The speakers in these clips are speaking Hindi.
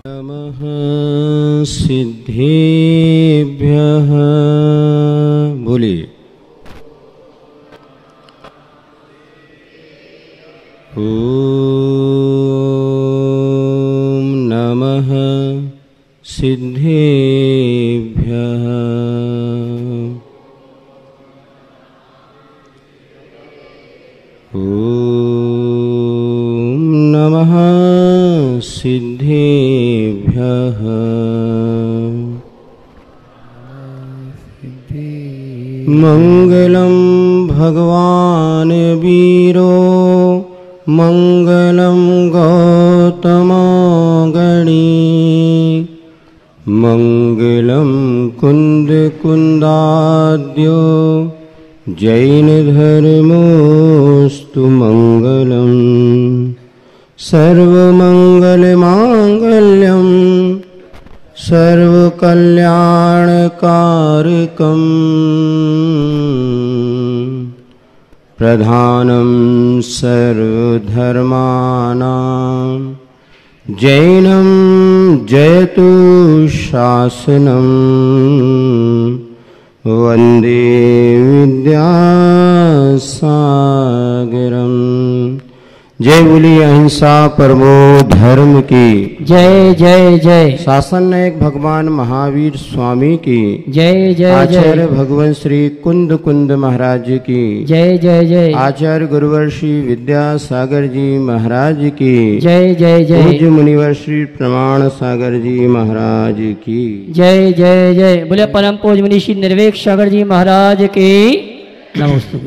नमः सिद्धेभ्यः। बोलिए। ओम नमः सिद्धेभ्यः। ओम नमः सिद्धेभ्यः। मंगलम भगवान वीरो मंगलम गौतमगणी मंगलम कुंद कुंदाद्यो जैन धर्मोस्तु मंगलम सर्वमंगल मांगल्यम सर्वकल्याणकारकम प्रधानम सर्वधर्माणां जैनम जयतु शासनम वंदे विद्यासागरम। जय बोलिए अहिंसा परमो धर्म की जय जय जय। शासन नायक भगवान महावीर स्वामी की जय जय आचार्य जय। भगवान श्री कुंद कुंद महाराज की जय जय जय। आचार्य गुरुवर श्री विद्यासागर जी महाराज की जय जय जय। पूज्य मुनिवर श्री प्रमाण सागर जी महाराज की जय जय जय। बोले परम पूज्य मुनि श्री निर्वेक सागर जी महाराज की नमस्ते।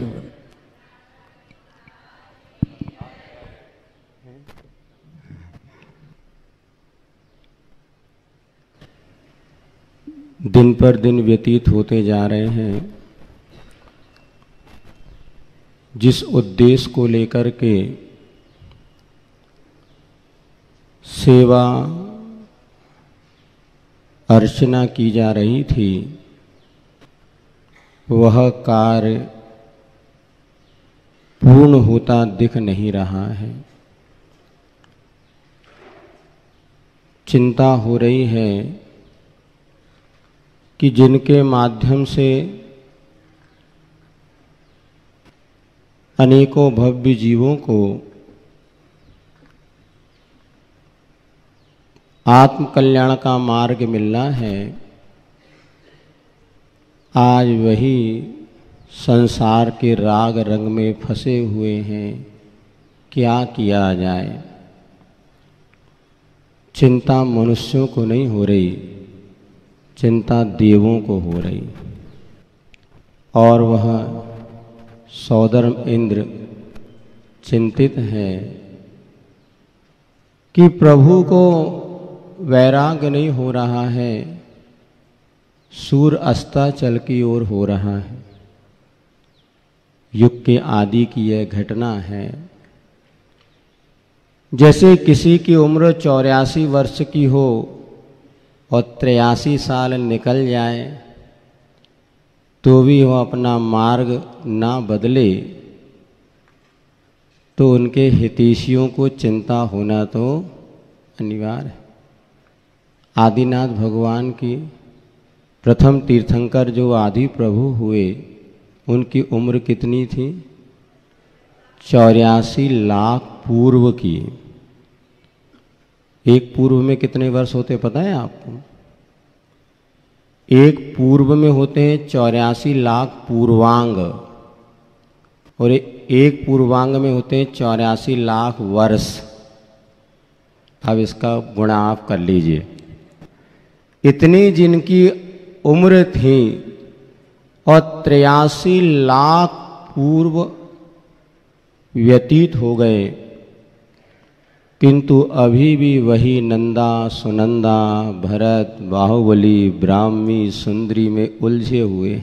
दिन पर दिन व्यतीत होते जा रहे हैं। जिस उद्देश्य को लेकर के सेवा अर्चना की जा रही थी, वह कार्य पूर्ण होता दिख नहीं रहा है। चिंता हो रही है कि जिनके माध्यम से अनेकों भव्य जीवों को आत्म कल्याण का मार्ग मिलना है, आज वही संसार के राग रंग में फंसे हुए हैं। क्या किया जाए? चिंता मनुष्यों को नहीं हो रही, चिंता देवों को हो रही। और वह सौधर्म इंद्र चिंतित है कि प्रभु को वैराग्य नहीं हो रहा है, सूर्य अस्ताचल की ओर हो रहा है। युग के आदि की यह घटना है। जैसे किसी की उम्र 84 वर्ष की हो और 83 साल निकल जाए तो भी वह अपना मार्ग ना बदले, तो उनके हितैषियों को चिंता होना तो अनिवार्य है। आदिनाथ भगवान की प्रथम तीर्थंकर जो आदि प्रभु हुए, उनकी उम्र कितनी थी? 84 लाख पूर्व की। एक पूर्व में कितने वर्ष होते पता है आपको? एक पूर्व में होते हैं 84 लाख पूर्वांग, और एक पूर्वांग में होते हैं 84 लाख वर्ष। अब इसका गुणा आप कर लीजिए। इतनी जिनकी उम्र थी और 83 लाख पूर्व व्यतीत हो गए, किंतु अभी भी वही नंदा सुनंदा भरत बाहुबली ब्राह्मी सुंदरी में उलझे हुए।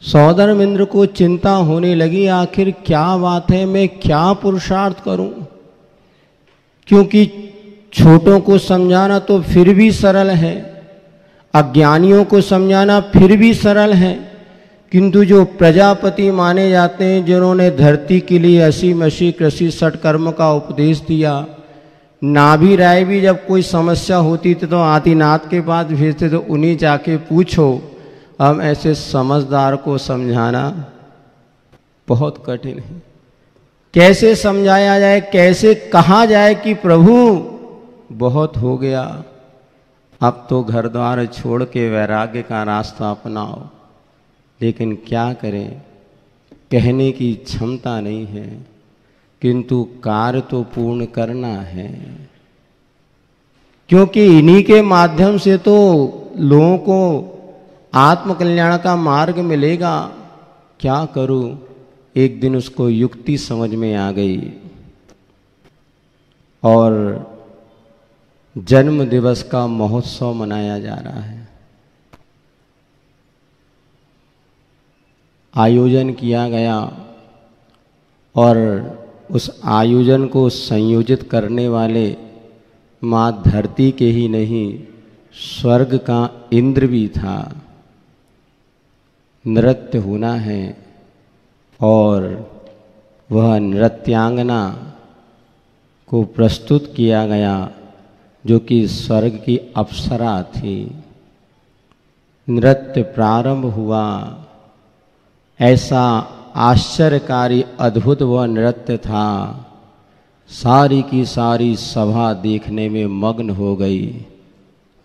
सौधर्म इंद्र को चिंता होने लगी, आखिर क्या बात है, मैं क्या पुरुषार्थ करूं? क्योंकि छोटों को समझाना तो फिर भी सरल है, अज्ञानियों को समझाना फिर भी सरल है, किंतु जो प्रजापति माने जाते हैं, जिन्होंने धरती के लिए 80 मसी कृषि षट कर्म का उपदेश दिया, नाभि राय भी जब कोई समस्या होती थी तो आदिनाथ के पास भेजते तो उन्हीं जाके पूछो। अब ऐसे समझदार को समझाना बहुत कठिन है। कैसे समझाया जाए, कैसे कहा जाए कि प्रभु बहुत हो गया, अब तो घर द्वार छोड़ के वैराग्य का रास्ता अपनाओ। लेकिन क्या करें, कहने की क्षमता नहीं है, किंतु कार्य तो पूर्ण करना है, क्योंकि इन्हीं के माध्यम से तो लोगों को आत्मकल्याण का मार्ग मिलेगा। क्या करूं, एक दिन उसको युक्ति समझ में आ गई और जन्म दिवस का महोत्सव मनाया जा रहा है। आयोजन किया गया और उस आयोजन को संयोजित करने वाले माँ धरती के ही नहीं, स्वर्ग का इंद्र भी था। नृत्य होना है और वह नृत्यांगना को प्रस्तुत किया गया जो कि स्वर्ग की अप्सरा थी। नृत्य प्रारंभ हुआ, ऐसा आश्चर्यकारी अद्भुत वह नृत्य था, सारी की सारी सभा देखने में मग्न हो गई।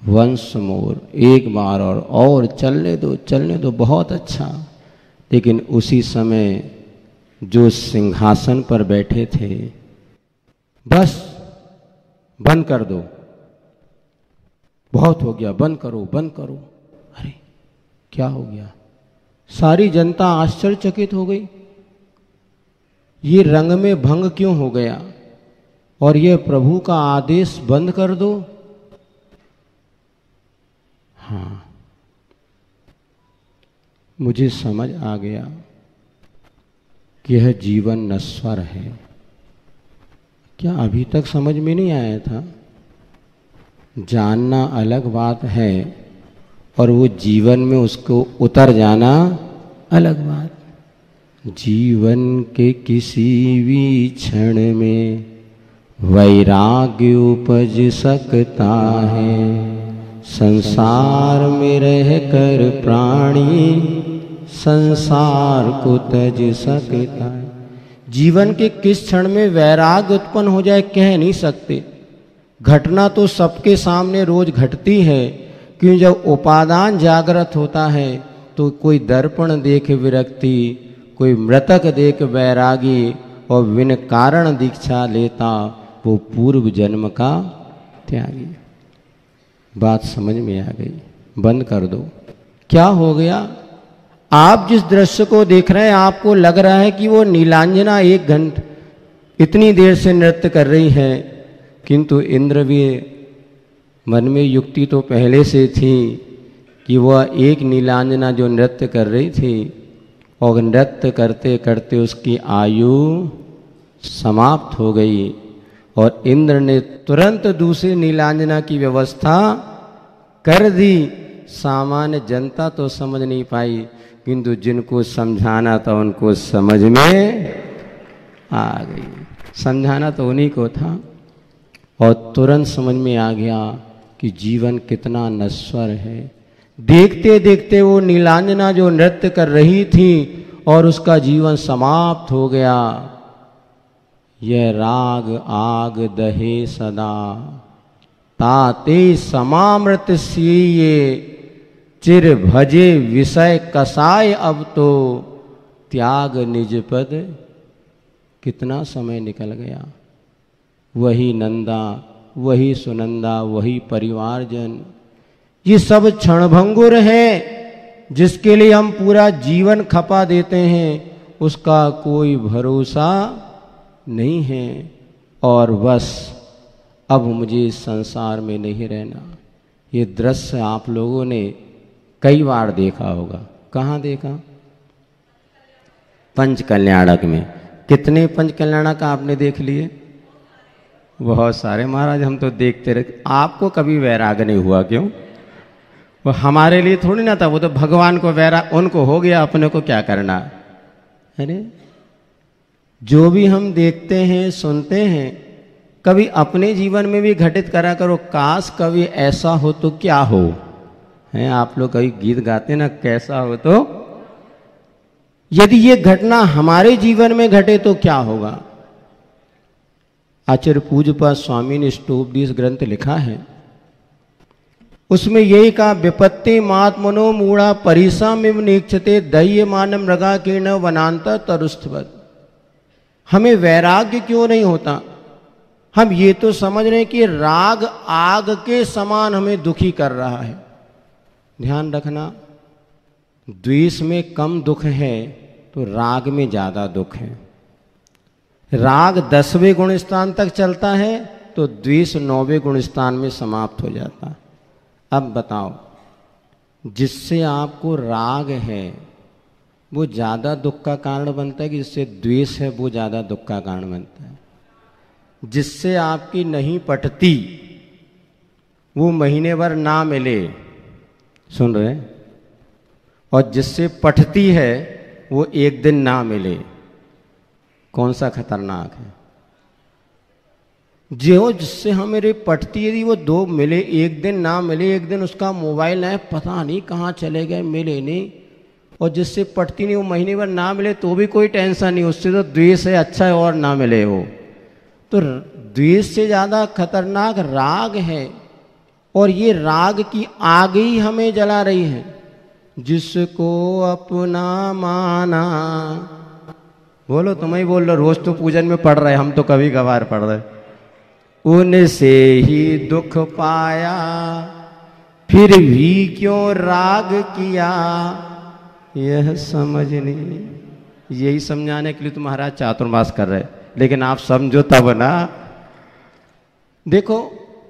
वंस मोर, एक बार और चलने दो, बहुत अच्छा। लेकिन उसी समय जो सिंहासन पर बैठे थे, बस बंद कर दो, बहुत हो गया, बंद करो। अरे क्या हो गया, सारी जनता आश्चर्यचकित हो गई। ये रंग में भंग क्यों हो गया, और ये प्रभु का आदेश बंद कर दो। हाँ, मुझे समझ आ गया कि यह जीवन नश्वर है। क्या अभी तक समझ में नहीं आया था? जानना अलग बात है और वो जीवन में उसको उतर जाना अलग बात। जीवन के किसी भी क्षण में वैराग्य उपज सकता है, संसार में रहकर प्राणी संसार को तज सकता है। जीवन के किस क्षण में वैराग्य उत्पन्न हो जाए कह नहीं सकते। घटना तो सबके सामने रोज घटती है, क्योंकि जब उपादान जागृत होता है तो कोई दर्पण देख विरक्ति, कोई मृतक देख वैरागी, और बिन कारण दीक्षा लेता वो पूर्व जन्म का त्यागी। बात समझ में आ गई? बंद कर दो। क्या हो गया? आप जिस दृश्य को देख रहे हैं आपको लग रहा है कि वो नीलांजना 1 घंटे इतनी देर से नृत्य कर रही है, किंतु इंद्र भी मन में युक्ति तो पहले से थी कि वह एक नीलांजना जो नृत्य कर रही थी और नृत्य करते करते उसकी आयु समाप्त हो गई, और इंद्र ने तुरंत दूसरी नीलांजना की व्यवस्था कर दी। सामान्य जनता तो समझ नहीं पाई, किंतु जिनको समझाना था उनको समझ में आ गई। समझाना तो उन्हीं को था और तुरंत समझ में आ गया कि जीवन कितना नश्वर है। देखते देखते वो नीलांजना जो नृत्य कर रही थी और उसका जीवन समाप्त हो गया। यह राग आग दहे सदा, ताते समामृत सिये, चिर भजे विषय कसाय, अब तो त्याग निज पद। कितना समय निकल गया। वही नंदा, वही सुनंदा, वही परिवारजन, ये सब क्षणभंगुर है। जिसके लिए हम पूरा जीवन खपा देते हैं उसका कोई भरोसा नहीं है। और बस अब मुझे इस संसार में नहीं रहना। ये दृश्य आप लोगों ने कई बार देखा होगा। कहाँ देखा? पंचकल्याणक में। कितने पंचकल्याणक आपने देख लिए? बहुत सारे महाराज, हम तो देखते रहे। आपको कभी वैराग नहीं हुआ क्यों? वो हमारे लिए थोड़ी ना था, वो तो भगवान को वैराग उनको हो गया, अपने को क्या करना। अरे जो भी हम देखते हैं सुनते हैं, कभी अपने जीवन में भी घटित करा करो, काश कभी ऐसा हो तो क्या हो। हैं आप लोग कभी गीत गाते ना, कैसा हो तो, यदि ये घटना हमारे जीवन में घटे तो क्या होगा। आचार्य पूज्यपाद स्वामी ने स्टोपदीश ग्रंथ लिखा है, उसमें यही कहा, विपत्ति मात मनो मूढ़ा परिसामिव नीक्षते दह्य मान मृगा कीर्ण वनांतर तरुस्थवत। हमें वैराग्य क्यों नहीं होता। हम ये तो समझ रहे हैं कि राग आग के समान हमें दुखी कर रहा है। ध्यान रखना, द्वेष में कम दुख है तो राग में ज्यादा दुख है। राग 10वें गुण स्थान तक चलता है तो द्वेष 9वें गुण स्थान में समाप्त हो जाता। अब बताओ, जिससे आपको राग है वो ज्यादा दुख का कारण बनता है कि जिससे द्वेष है वो ज्यादा दुख का कारण बनता है। जिससे आपकी नहीं पटती वो महीने भर ना मिले, सुन रहे, और जिससे पटती है वो एक दिन ना मिले, कौन सा खतरनाक है। जो जिससे हमें पटती, यदि वो 2 मिले, एक दिन ना मिले, एक दिन उसका मोबाइल है पता नहीं कहाँ चले गए, मिले नहीं, और जिससे पटती नहीं वो महीने भर ना मिले तो भी कोई टेंशन नहीं, उससे तो द्वेष है, अच्छा है और ना मिले वो। तो द्वेष से ज्यादा खतरनाक राग है, और ये राग की आग ही हमें जला रही है। जिसको अपना माना, बोलो, तुम ही बोल लो, रोज तो पूजन में पढ़ रहे, हम तो कभी कभार पढ़ रहे। उनसे ही दुख पाया फिर भी क्यों राग किया, यह समझ नहीं। यही समझाने के लिए तो महाराज चातुर्मास कर रहे, लेकिन आप समझो तब ना। देखो,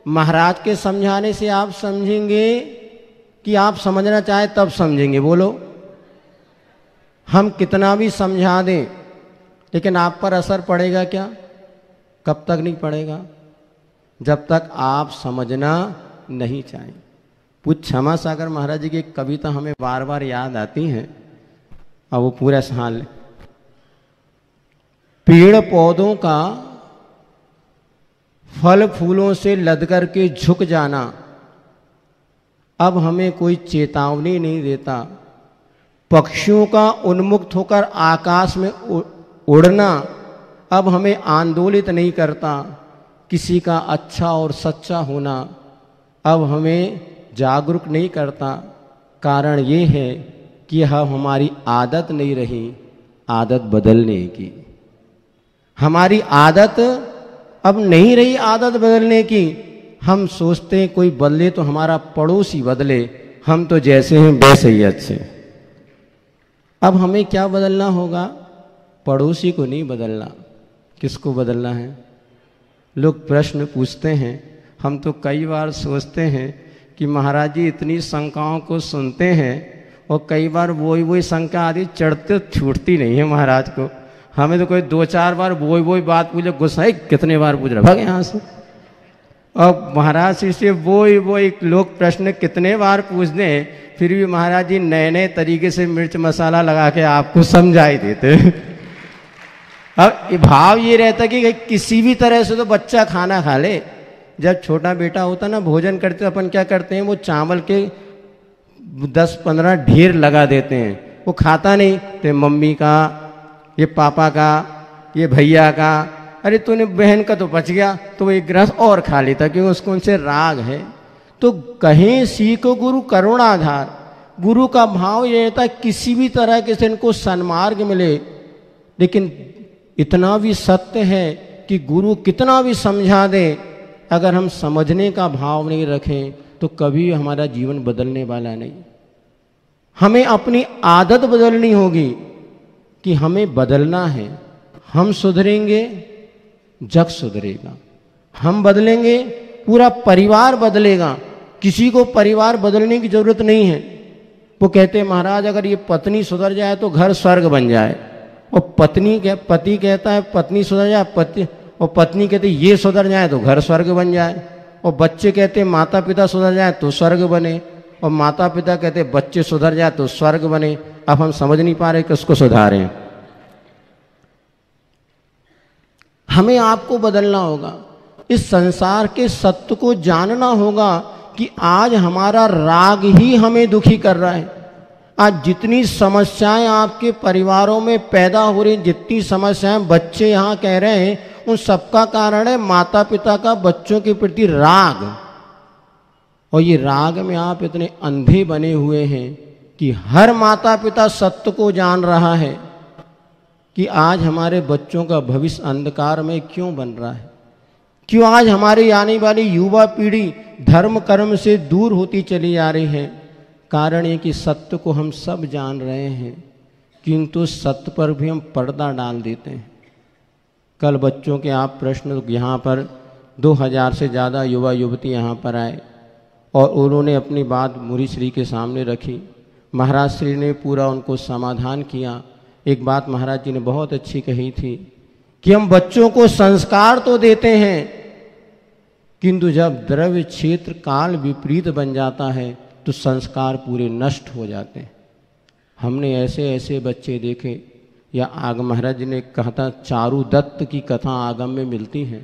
महाराज के समझाने से आप समझेंगे कि आप समझना चाहे तब समझेंगे। बोलो, हम कितना भी समझा दें लेकिन आप पर असर पड़ेगा क्या? कब तक नहीं पड़ेगा? जब तक आप समझना नहीं चाहें। पूज्य क्षमा सागर महाराज जी की एक कविता हमें बार बार याद आती है, और वो पूरा सहाल, पेड़ पौधों का फल फूलों से लद कर के झुक जाना अब हमें कोई चेतावनी नहीं देता। पक्षियों का उन्मुक्त होकर आकाश में उड़ना अब हमें आंदोलित नहीं करता। किसी का अच्छा और सच्चा होना अब हमें जागरूक नहीं करता। कारण ये है कि हमारी आदत नहीं रही आदत बदलने की। हमारी आदत अब नहीं रही आदत बदलने की। हम सोचते हैं कोई बदले तो हमारा पड़ोसी बदले, हम तो जैसे हैं वैसे ही अच्छे। अब हमें क्या बदलना होगा? पड़ोसी को नहीं बदलना। किसको बदलना है? लोग प्रश्न पूछते हैं, हम तो कई बार सोचते हैं कि महाराज जी इतनी शंकाओं को सुनते हैं और कई बार वही शंका आदि चढ़ते छूटती नहीं है महाराज को। हमें तो कोई 2-4 बार वही बात पूछे, गुस्सा है कितने बार पूछ रहा, भाग यहाँ से। और महाराज से वही लोग प्रश्न कितने बार पूछ दें, फिर भी महाराज जी नए नए तरीके से मिर्च मसाला लगा के आपको समझाई देते। अब भाव ये रहता कि किसी भी तरह से तो बच्चा खाना खा ले। जब छोटा बेटा होता ना, भोजन करते अपन क्या करते हैं, वो चावल के 10-15 ढेर लगा देते हैं। वो खाता नहीं तो मम्मी का, ये पापा का, ये भैया का, अरे तूने बहन का तो बच गया तो वो एक गिलास और खा लेता क्योंकि उसको उनसे राग है। तो कहें सीखो गुरु करुणाधार। गुरु का भाव ये रहता है किसी भी तरह के से इनको सन्मार्ग मिले। लेकिन इतना भी सत्य है कि गुरु कितना भी समझा दे, अगर हम समझने का भाव नहीं रखें तो कभी हमारा जीवन बदलने वाला नहीं। हमें अपनी आदत बदलनी होगी कि हमें बदलना है। हम सुधरेंगे, जग सुधरेगा। हम बदलेंगे, पूरा परिवार बदलेगा। किसी को परिवार बदलने की जरूरत नहीं है। वो कहते हैं महाराज अगर ये पत्नी सुधर जाए तो घर स्वर्ग बन जाए। और पति कहता है पत्नी सुधर जाए, और पत्नी कहती ये सुधर जाए तो घर स्वर्ग बन जाए। और बच्चे कहते हैं माता पिता सुधर जाए तो स्वर्ग बने, और माता पिता कहते बच्चे सुधर जाए तो स्वर्ग बने। अब हम समझ नहीं पा रहे किसको सुधारें। हमें आपको बदलना होगा। इस संसार के सत्य को जानना होगा कि आज हमारा राग ही हमें दुखी कर रहा है। आज जितनी समस्याएं आपके परिवारों में पैदा हो रही, जितनी समस्याएं बच्चे यहाँ कह रहे हैं, उन सबका कारण है माता पिता का बच्चों के प्रति राग। और ये राग में आप इतने अंधे बने हुए हैं कि हर माता पिता सत्य को जान रहा है कि आज हमारे बच्चों का भविष्य अंधकार में क्यों बन रहा है, क्यों आज हमारी आने वाली युवा पीढ़ी धर्म कर्म से दूर होती चली जा रही है। कारण ये कि सत्य को हम सब जान रहे हैं, किंतु सत्य पर भी हम पर्दा डाल देते हैं। कल बच्चों के आप प्रश्न, यहाँ पर 2000 से ज़्यादा युवा युवती यहाँ पर आए और उन्होंने अपनी बात मुरी श्री के सामने रखी। महाराज श्री ने पूरा उनको समाधान किया। एक बात महाराज जी ने बहुत अच्छी कही थी कि हम बच्चों को संस्कार तो देते हैं, किंतु जब द्रव्य क्षेत्र काल विपरीत बन जाता है तो संस्कार पूरे नष्ट हो जाते हैं। हमने ऐसे ऐसे बच्चे देखे, या आग महाराज जी ने कहा था चारू दत्त की कथा आगम में मिलती है।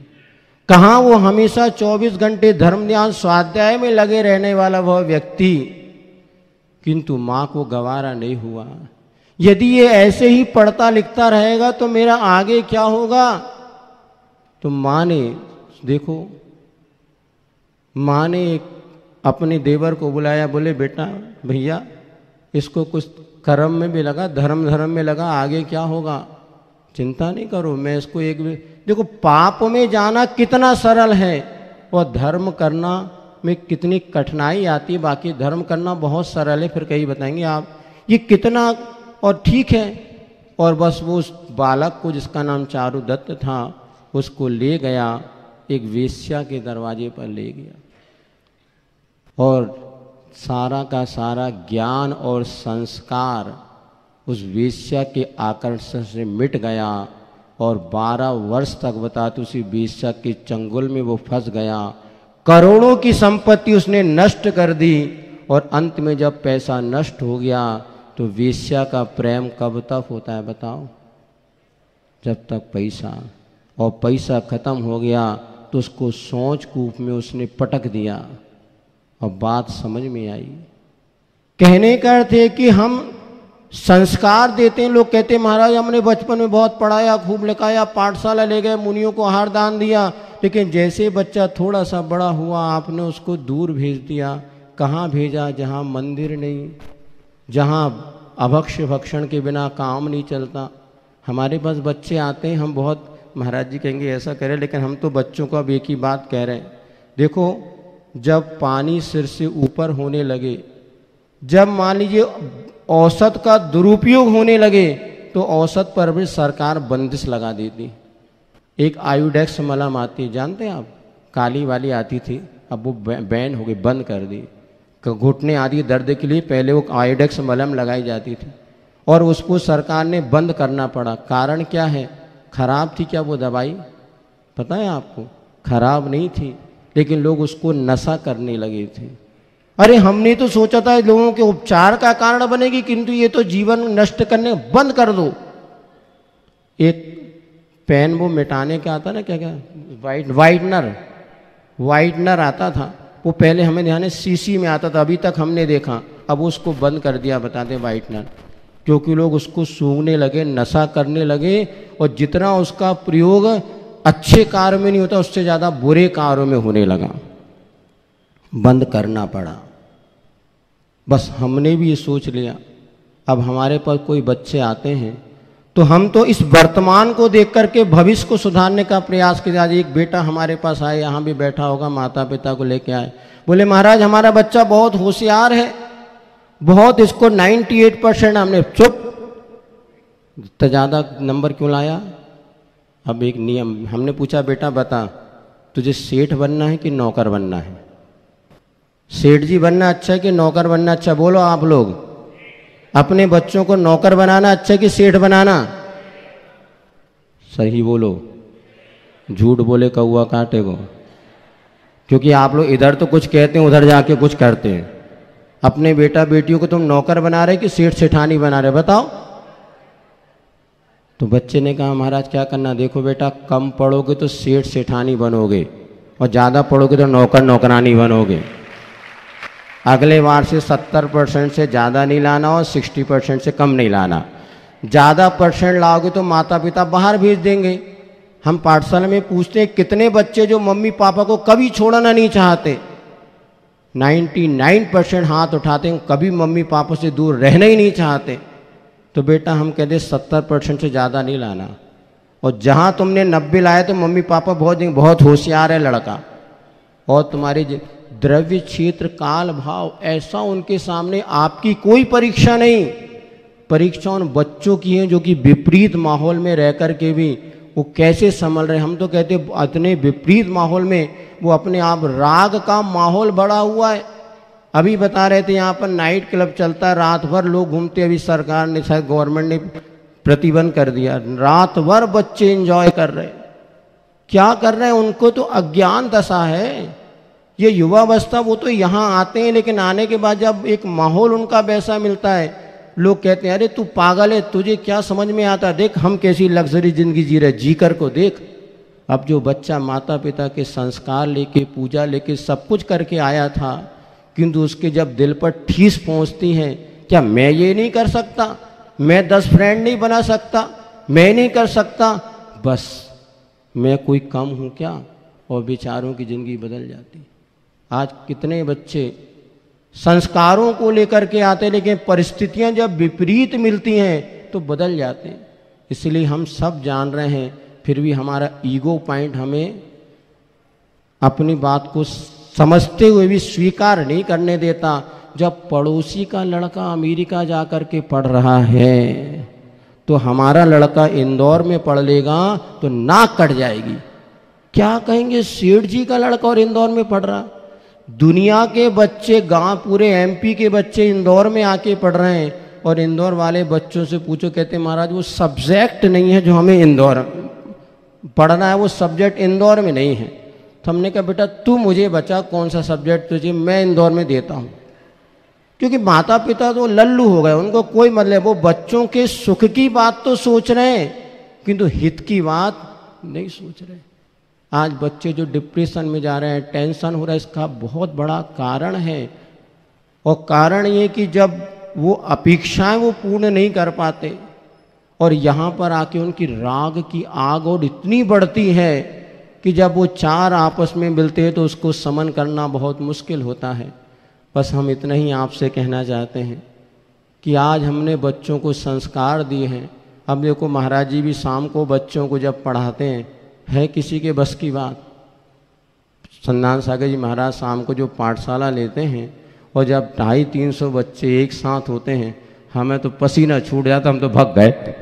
कहाँ वो हमेशा 24 घंटे धर्म ध्यान स्वाध्याय में लगे रहने वाला वह व्यक्ति, किंतु माँ को गवारा नहीं हुआ। यदि ये ऐसे ही पढ़ता लिखता रहेगा तो मेरा आगे क्या होगा। तो माँ ने देखो, माँ ने अपने देवर को बुलाया, बोले बेटा भैया इसको कुछ कर्म में भी लगा, धर्म में लगा, आगे क्या होगा चिंता नहीं करो, मैं इसको एक देखो पाप में जाना कितना सरल है और धर्म करना में कितनी कठिनाई आती है। बाकी धर्म करना बहुत सरल है, फिर कहीं बताएंगे आप ये कितना और ठीक है। और बस वो उस बालक को जिसका नाम चारू दत्त था उसको ले गया, एक वेश्या के दरवाजे पर ले गया और सारा का सारा ज्ञान और संस्कार उस वेश्या के आकर्षण से मिट गया और 12 वर्ष तक बताते उसी वेश्या के चंगुल में वो फंस गया। करोड़ों की संपत्ति उसने नष्ट कर दी और अंत में जब पैसा नष्ट हो गया तो वेश्या का प्रेम कब तक होता है बताओ, जब तक पैसा, और पैसा खत्म हो गया तो उसको सोच कूप में उसने पटक दिया। और बात समझ में आई। कहने का अर्थ है कि हम संस्कार देते हैं। लोग कहते हैं महाराज हमने बचपन में बहुत पढ़ाया, खूब लिखाया, पाठशाला ले गए, मुनियों को आहार दान दिया, लेकिन जैसे बच्चा थोड़ा सा बड़ा हुआ आपने उसको दूर भेज दिया। कहाँ भेजा? जहाँ मंदिर नहीं, जहाँ अभक्ष्य भक्षण के बिना काम नहीं चलता। हमारे पास बच्चे आते हैं, हम बहुत महाराज जी कहेंगे ऐसा करें, लेकिन हम तो बच्चों को अब एक ही बात कह रहे हैं। देखो जब पानी सिर से ऊपर होने लगे, जब मान लीजिए औसत का दुरुपयोग होने लगे तो औसत पर भी सरकार बंदिश लगा देती। एक आयुडेक्स मलम आती, जानते हैं आप, काली वाली आती थी, अब वो बैन हो गई, बंद कर दी। घुटने आदि दर्द के लिए पहले वो आयुडेक्स मलम लगाई जाती थी और उसको सरकार ने बंद करना पड़ा। कारण क्या है? खराब थी क्या वो दवाई? पता है आपको? खराब नहीं थी, लेकिन लोग उसको नशा करने लगे थे। अरे हमने तो सोचा था लोगों के उपचार का कारण बनेगी, किंतु ये तो जीवन नष्ट करने, बंद कर दो। एक पेन वो मिटाने का आता ना, क्या क्या वाइटनर आता था, वो पहले हमें ध्यान है सीसी में आता था, अभी तक हमने देखा, अब उसको बंद कर दिया बताते वाइटनर, क्योंकि लोग उसको सूंघने लगे, नशा करने लगे और जितना उसका प्रयोग अच्छे कार्य में नहीं होता उससे ज़्यादा बुरे कार्यों में होने लगा। बंद करना पड़ा। बस हमने भी ये सोच लिया, अब हमारे पास कोई बच्चे आते हैं तो हम तो इस वर्तमान को देख करके भविष्य को सुधारने का प्रयास किया। आज एक बेटा हमारे पास आए, यहाँ भी बैठा होगा, माता पिता को लेके आए, बोले महाराज हमारा बच्चा बहुत होशियार है, बहुत, इसको 98% हमने, चुप, इतना ज़्यादा नंबर क्यों लाया? अब एक नियम, हमने पूछा बेटा बता तुझे सेठ बनना है कि नौकर बनना है? सेठ जी बनना अच्छा है कि नौकर बनना अच्छा? बोलो आप लोग, अपने बच्चों को नौकर बनाना अच्छा है कि सेठ बनाना? सही बोलो, झूठ बोले कौआ काटेगो। क्योंकि आप लोग इधर तो कुछ कहते हैं, उधर जाके कुछ करते हैं। अपने बेटा बेटियों को तुम नौकर बना रहे कि सेठ सेठानी बना रहे, बताओ? तो बच्चे ने कहा महाराज क्या करना? देखो बेटा कम पढ़ोगे तो सेठ सेठानी बनोगे, और ज़्यादा पढ़ोगे तो नौकर नौकरानी बनोगे। अगले बार से 70% से ज़्यादा नहीं लाना और 60% से कम नहीं लाना। ज़्यादा परसेंट लाओगे तो माता पिता बाहर भेज देंगे। हम पाठशाला में पूछते हैं कितने बच्चे जो मम्मी पापा को कभी छोड़ना नहीं चाहते, 99% हाथ उठाते हैं कभी मम्मी पापा से दूर रहना ही नहीं चाहते। तो बेटा हम कहते 70% से ज़्यादा नहीं लाना। और जहाँ तुमने 90 लाए तो मम्मी पापा बहुत होशियार है लड़का, और तुम्हारी द्रव्य क्षेत्र काल भाव ऐसा उनके सामने आपकी कोई परीक्षा नहीं, परीक्षा उन बच्चों की है जो कि विपरीत माहौल में रह कर के भी वो कैसे संभल रहे। हम तो कहते इतने विपरीत माहौल में वो अपने आप, राग का माहौल बड़ा हुआ है। अभी बता रहे थे यहाँ पर नाइट क्लब चलता है, रात भर लोग घूमते। अभी सरकार ने, शायद गवर्नमेंट ने प्रतिबंध कर दिया, रात भर बच्चे एंजॉय कर रहे। क्या कर रहे हैं? उनको तो अज्ञान दशा है। ये युवावस्था, वो तो यहाँ आते हैं लेकिन आने के बाद जब एक माहौल उनका वैसा मिलता है, लोग कहते हैं अरे तू पागल है, तुझे क्या समझ में आता, देख हम कैसी लग्जरी जिंदगी जी रहे, जी कर को देख। अब जो बच्चा माता पिता के संस्कार लेके, पूजा लेके, सब कुछ करके आया था, किंतु उसके जब दिल पर ठेस पहुंचती है, क्या मैं ये नहीं कर सकता, मैं 10 फ्रेंड नहीं बना सकता, मैं नहीं कर सकता, बस मैं कोई कम हूँ क्या, और बेचारों की ज़िंदगी बदल जाती। आज कितने बच्चे संस्कारों को लेकर के आते लेकिन परिस्थितियां जब विपरीत मिलती हैं तो बदल जाते हैं। इसलिए हम सब जान रहे हैं, फिर भी हमारा ईगो पॉइंट हमें अपनी बात को समझते हुए भी स्वीकार नहीं करने देता। जब पड़ोसी का लड़का अमेरिका जा कर के पढ़ रहा है तो हमारा लड़का इंदौर में पढ़ लेगा तो नाक कट जाएगी। क्या कहेंगे, सेठ जी का लड़का और इंदौर में पढ़ रहा। दुनिया के बच्चे, गांव पूरे एमपी के बच्चे इंदौर में आके पढ़ रहे हैं, और इंदौर वाले बच्चों से पूछो, कहते महाराज वो सब्जेक्ट नहीं है जो हमें इंदौर पढ़ना है, वो सब्जेक्ट इंदौर में नहीं है। तो हमने कहा बेटा तू मुझे बचा, कौन सा सब्जेक्ट तुझे, मैं इंदौर में देता हूँ। क्योंकि माता पिता तो लल्लू हो गए, उनको कोई मतलब, वो बच्चों के सुख की बात तो सोच रहे हैं किंतु हित की बात नहीं सोच रहे। आज बच्चे जो डिप्रेशन में जा रहे हैं, टेंशन हो रहा है, इसका बहुत बड़ा कारण है। और कारण ये कि जब वो अपेक्षाएं वो पूर्ण नहीं कर पाते, और यहाँ पर आके उनकी राग की आग और इतनी बढ़ती है कि जब वो चार आपस में मिलते हैं तो उसको समन करना बहुत मुश्किल होता है। बस हम इतना ही आपसे कहना चाहते हैं कि आज हमने बच्चों को संस्कार दिए हैं। अब देखो महाराज जी भी शाम को बच्चों को जब पढ़ाते हैं, है किसी के बस की बात। संदान सागर जी महाराज शाम को जो पाठशाला लेते हैं और जब 250-300 बच्चे एक साथ होते हैं, हमें तो पसीना छूट जाता, हम तो भाग गए।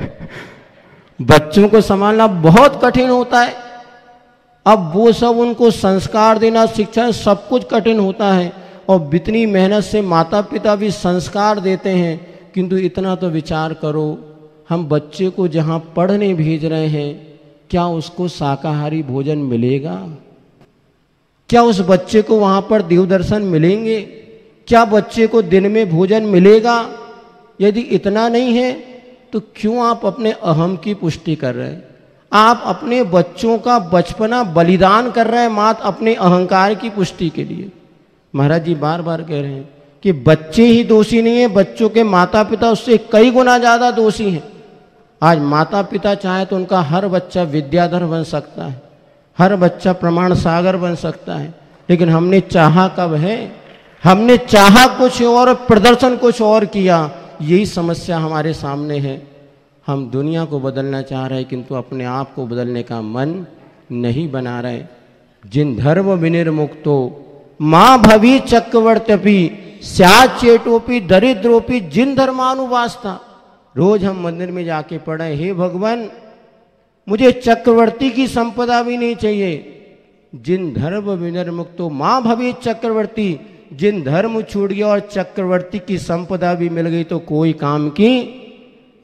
बच्चों को संभालना बहुत कठिन होता है। अब वो सब उनको संस्कार देना, शिक्षा, सब कुछ कठिन होता है। और इतनी मेहनत से माता पिता भी संस्कार देते हैं, किंतु इतना तो विचार करो, हम बच्चे को जहाँ पढ़ने भेज रहे हैं, क्या उसको शाकाहारी भोजन मिलेगा? क्या उस बच्चे को वहाँ पर देव दर्शन मिलेंगे? क्या बच्चे को दिन में भोजन मिलेगा? यदि इतना नहीं है तो क्यों आप अपने अहम की पुष्टि कर रहे हैं? आप अपने बच्चों का बचपना बलिदान कर रहे हैं मात्र अपने अहंकार की पुष्टि के लिए। महाराज जी बार बार कह रहे हैं कि बच्चे ही दोषी नहीं है, बच्चों के माता पिता उससे कई गुना ज़्यादा दोषी हैं। आज माता पिता चाहे तो उनका हर बच्चा विद्याधर बन सकता है, हर बच्चा प्रमाण सागर बन सकता है, लेकिन हमने चाहा कब है? हमने चाहा कुछ और, प्रदर्शन कुछ और किया। यही समस्या हमारे सामने है। हम दुनिया को बदलना चाह रहे हैं किंतु अपने आप को बदलने का मन नहीं बना रहे। जिन धर्म विनिर्मुक्तो माँ भवी चक्रवर्त्यपि स्याचेटोपि दरिद्रोपि जिन धर्मानुवास्ता। रोज हम मंदिर में जाके पढ़े, हे भगवान मुझे चक्रवर्ती की संपदा भी नहीं चाहिए। जिन धर्म विनिर्मुक्तो माँ भवी चक्रवर्ती, जिन धर्म छूट गया और चक्रवर्ती की संपदा भी मिल गई तो कोई काम की।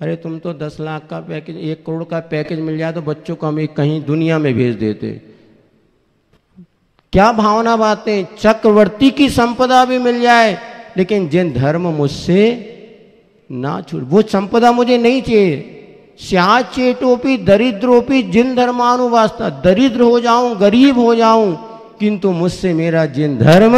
अरे तुम तो 10 लाख का पैकेज, 1 करोड़ का पैकेज मिल जाए तो बच्चों को हम एक कहीं दुनिया में भेज देते। क्या भावना बातें, चक्रवर्ती की संपदा भी मिल जाए लेकिन जिन धर्म मुझसे ना छूट, वो संपदा मुझे नहीं चाहिए। स्याचेटोपि दरिद्रोपि जिन धर्मानुवास्ता, दरिद्र हो जाऊं, गरीब हो जाऊं, किंतु मुझसे मेरा जिन धर्म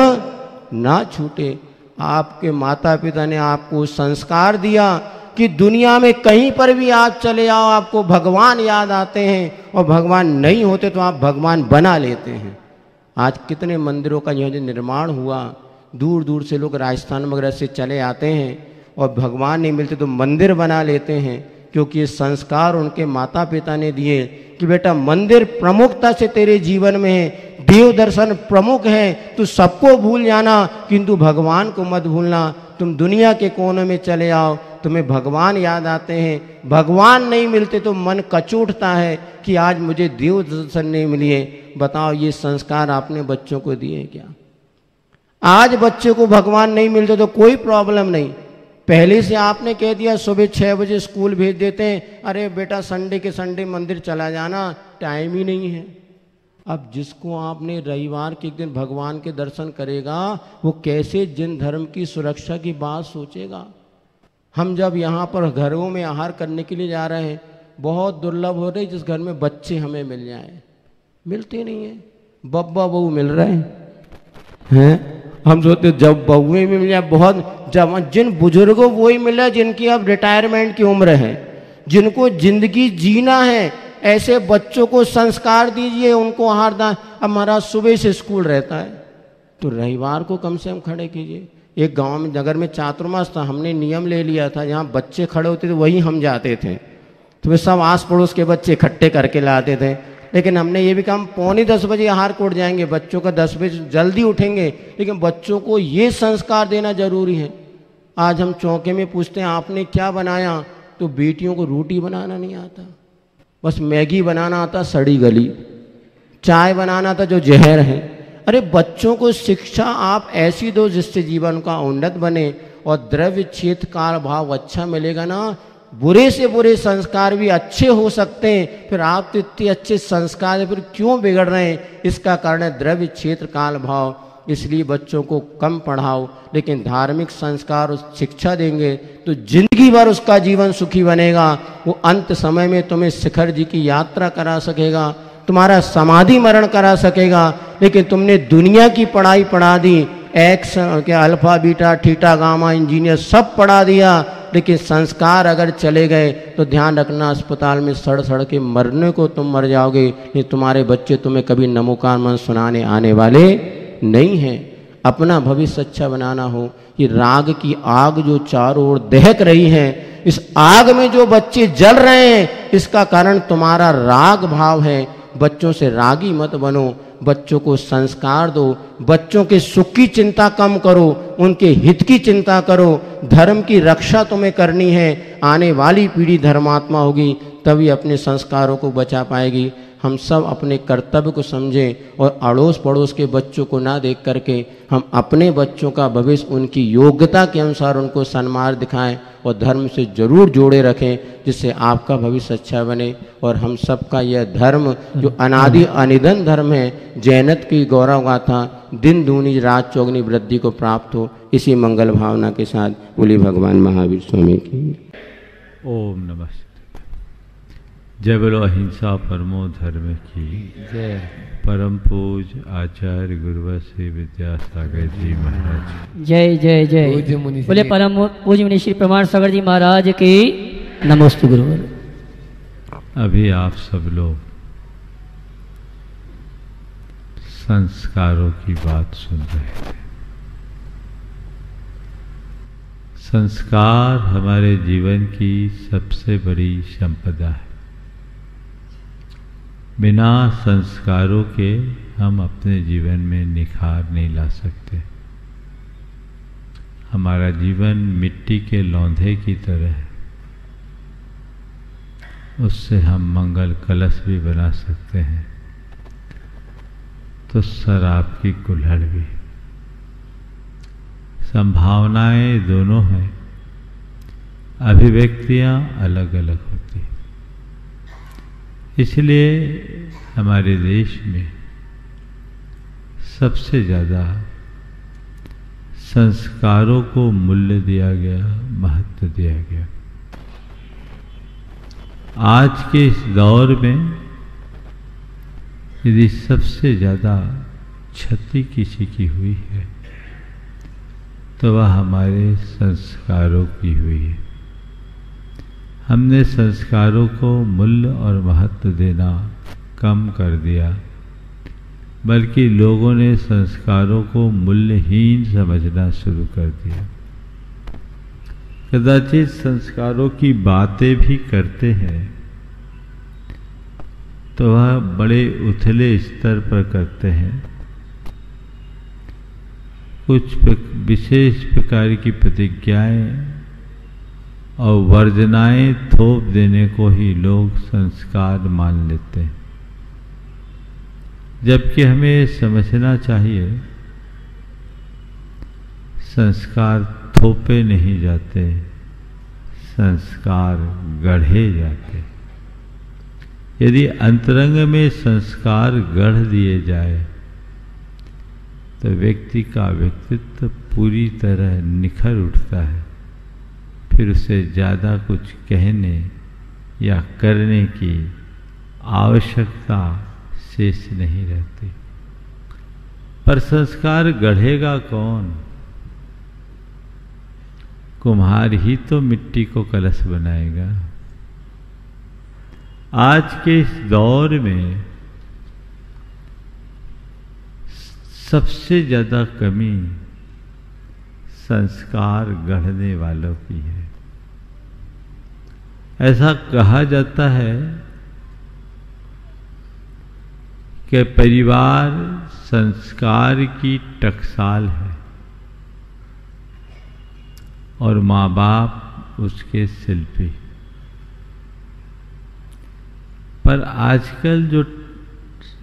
ना छूटे। आपके माता पिता ने आपको संस्कार दिया कि दुनिया में कहीं पर भी आप चले आओ आपको भगवान याद आते हैं, और भगवान नहीं होते तो आप भगवान बना लेते हैं। आज कितने मंदिरों का यह जो निर्माण हुआ, दूर दूर से लोग राजस्थान वगैरह से चले आते हैं और भगवान नहीं मिलते तो मंदिर बना लेते हैं, क्योंकि ये संस्कार उनके माता पिता ने दिए कि बेटा मंदिर प्रमुखता से तेरे जीवन में है, देव दर्शन प्रमुख है, तू सबको भूल जाना किंतु भगवान को मत भूलना। तुम दुनिया के कोने में चले आओ, तुम्हें भगवान याद आते हैं, भगवान नहीं मिलते तो मन कचोटता है कि आज मुझे देव दर्शन नहीं मिले। बताओ ये संस्कार आपने बच्चों को दिए क्या? आज बच्चे को भगवान नहीं मिलते तो कोई प्रॉब्लम नहीं, पहले से आपने कह दिया सुबह 6 बजे स्कूल भेज देते हैं, अरे बेटा संडे के संडे मंदिर चला जाना, टाइम ही नहीं है। अब जिसको आपने रविवार के एक दिन भगवान के दर्शन करेगा वो कैसे जिन धर्म की सुरक्षा की बात सोचेगा। हम जब यहाँ पर घरों में आहार करने के लिए जा रहे हैं, बहुत दुर्लभ हो रही जिस घर में बच्चे हमें मिल जाए, मिलते नहीं है, बब्बा बहू मिल रहे हैं। हम सोचते जब बहुएं भी मिल जाए, बहुत जब जिन बुजुर्गों वो ही मिला जिनकी अब रिटायरमेंट की उम्र है, जिनको जिंदगी जीना है, ऐसे बच्चों को संस्कार दीजिए, उनको आहार दान। अब हमारा सुबह से स्कूल रहता है तो रविवार को कम से कम खड़े कीजिए। एक गांव में नगर में चातुर्मास था, हमने नियम ले लिया था जहाँ बच्चे खड़े होते थे वहीं हम जाते थे, तो वे सब आस पड़ोस के बच्चे इकट्ठे करके लाते थे। लेकिन हमने ये भी कहा 9:45 बजे आहार कोट जाएंगे, बच्चों का 10 बजे जल्दी उठेंगे, लेकिन बच्चों को ये संस्कार देना जरूरी है। आज हम चौके में पूछते हैं आपने क्या बनाया, तो बेटियों को रोटी बनाना नहीं आता, बस मैगी बनाना आता सड़ी गली, चाय बनाना था जो जहर है। अरे बच्चों को शिक्षा आप ऐसी दो जिससे जीवन का उन्नत बने और द्रव्य क्षेत्र काल भाव अच्छा मिलेगा ना, बुरे से बुरे संस्कार भी अच्छे हो सकते हैं। फिर आप तो इतने अच्छे संस्कार फिर क्यों बिगड़ रहे हैं? इसका कारण है द्रव्य क्षेत्र काल भाव। इसलिए बच्चों को कम पढ़ाओ, लेकिन धार्मिक संस्कार और शिक्षा देंगे तो जिंदगी भर उसका जीवन सुखी बनेगा। वो अंत समय में तुम्हें शिखर जी की यात्रा करा सकेगा, तुम्हारा समाधि मरण करा सकेगा। लेकिन तुमने दुनिया की पढ़ाई पढ़ा दी, एक्स के alpha beta theta gamma engineer सब पढ़ा दिया, लेकिन संस्कार अगर चले गए तो ध्यान रखना अस्पताल में सड़ सड़ के मरने को तुम मर जाओगे। ये तुम्हारे बच्चे तुम्हें कभी नमोकार मन सुनाने आने वाले नहीं हैं। अपना भविष्य अच्छा बनाना हो, ये राग की आग जो चारों ओर दहक रही है, इस आग में जो बच्चे जल रहे हैं इसका कारण तुम्हारा राग भाव है। बच्चों से रागी मत बनो, बच्चों को संस्कार दो, बच्चों के सुख की चिंता कम करो, उनके हित की चिंता करो। धर्म की रक्षा तुम्हें करनी है, आने वाली पीढ़ी धर्मात्मा होगी तभी अपने संस्कारों को बचा पाएगी। हम सब अपने कर्तव्य को समझें और अड़ोस पड़ोस के बच्चों को ना देख करके हम अपने बच्चों का भविष्य उनकी योग्यता के अनुसार उनको सम्मान दिखाएं और धर्म से जरूर जोड़े रखें, जिससे आपका भविष्य अच्छा बने। और हम सबका यह धर्म जो अनादि अनिधन धर्म है, जैनत की गौरव गाथा दिन दूनी रात चौगनी वृद्धि को प्राप्त हो। इसी मंगल भावना के साथ बोली भगवान महावीर स्वामी की। ओम नमः। जय बोलो अहिंसा परमो धर्म की जय। परम पूज आचार्य गुरुवर श्री विद्यासागर जी महाराज जय जय जय। बोले परम पूज्य मुनि श्री प्रमाण सागर जी महाराज की नमोस्तु गुरुवर। अभी आप सब लोग संस्कारों की बात सुन रहे थे। संस्कार हमारे जीवन की सबसे बड़ी संपदा है। बिना संस्कारों के हम अपने जीवन में निखार नहीं ला सकते। हमारा जीवन मिट्टी के लौंधे की तरह है, उससे हम मंगल कलश भी बना सकते हैं तो शराब की कुल्हड़ भी। संभावनाएं दोनों हैं, अभिव्यक्तियां अलग अलग होती हैं। इसलिए हमारे देश में सबसे ज़्यादा संस्कारों को मूल्य दिया गया, महत्व दिया गया। आज के इस दौर में यदि सबसे ज़्यादा क्षति किसी की हुई है तो वह हमारे संस्कारों की हुई है। हमने संस्कारों को मूल्य और महत्व देना कम कर दिया, बल्कि लोगों ने संस्कारों को मूल्यहीन समझना शुरू कर दिया। कदाचित संस्कारों की बातें भी करते हैं तो वह बड़े उथले स्तर पर करते हैं। कुछ विशेष प्रकार की प्रतिज्ञाएं और वर्जनाएं थोप देने को ही लोग संस्कार मान लेते हैं, जबकि हमें समझना चाहिए संस्कार थोपे नहीं जाते, संस्कार गढ़े जाते। यदि अंतरंग में संस्कार गढ़ दिए जाए तो व्यक्ति का व्यक्तित्व पूरी तरह निखर उठता है। फिर उसे ज़्यादा कुछ कहने या करने की आवश्यकता शेष नहीं रहती। पर संस्कार गढ़ेगा कौन? कुम्हार ही तो मिट्टी को कलश बनाएगा। आज के इस दौर में सबसे ज्यादा कमी संस्कार गढ़ने वालों की है। ऐसा कहा जाता है कि परिवार संस्कार की टकसाल है और माँ बाप उसके शिल्पी। पर आजकल जो